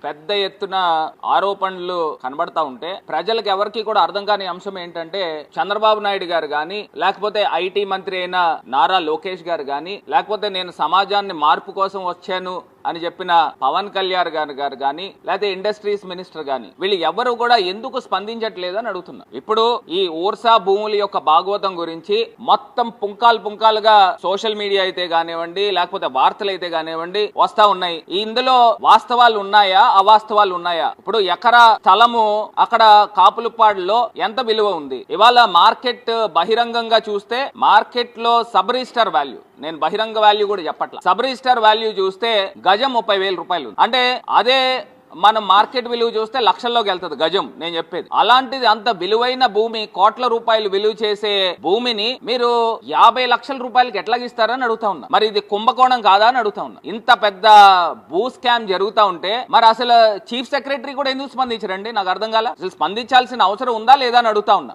పెద్ద ఎత్తున ఆరోపణలు కనబడతా ఉంటే ప్రజలకు ఎవరికి కూడా అర్థం కాని అంశం ఏంటంటే చంద్రబాబు నాయుడు గారు గాని లేకపోతే ఐటీ మంత్రి అయిన నారా లోకేష్ గారు గాని లేకపోతే నేను సమాజాన్ని మార్పు కోసం వచ్చాను అని చెప్పిన పవన్ కళ్యాణ్ గారు గాని లేకపోతే ఇండస్ట్రీస్ మినిస్టర్ గాని వీళ్ళు ఎవరు కూడా ఎందుకు స్పందించట్లేదు అని అడుగుతున్నా. ఇప్పుడు ఈ ఊర్సా భూముల యొక్క భాగవతం గురించి మొత్తం పుంకాలుగా సోషల్ మీడియా అయితే కానివ్వండి లేకపోతే వార్తలు అయితే కానివ్వండి వస్తా ఉన్నాయి. ఇందులో వాస్తవాలు ఉన్నాయా అవాస్తవాలు ఉన్నాయా? ఇప్పుడు ఎకరా స్థలము అక్కడ కాపులపాడులో ఎంత విలువ ఉంది? ఇవాళ మార్కెట్ బహిరంగంగా చూస్తే మార్కెట్ లో సబ్ రిజిస్టర్ వాల్యూ, నేను బహిరంగ వాల్యూ కూడా చెప్పట్ల, సబ్ రిజిస్టర్ వాల్యూ చూస్తే గజం 30,000 రూపాయలు. అంటే అదే మనం మార్కెట్ విలువ చూస్తే లక్షల్లోకి వెళ్తుంది గజం. నేను చెప్పేది అలాంటిది అంత విలువైన భూమి, కోట్ల రూపాయలు విలువ చేసే భూమిని మీరు 50 లక్షల రూపాయలకి ఎట్లాగిస్తారని అడుగుతా ఉన్నా. మరి ఇది కుంభకోణం కాదా అని అడుగుతా ఉన్నా. ఇంత పెద్ద భూ స్కామ్ జరుగుతా ఉంటే మరి అసలు చీఫ్ సెక్రటరీ కూడా ఎందుకు స్పందించరండి? నాకు అర్థం కాల. అసలు స్పందించాల్సిన అవసరం ఉందా లేదా అని అడుగుతా ఉన్నా.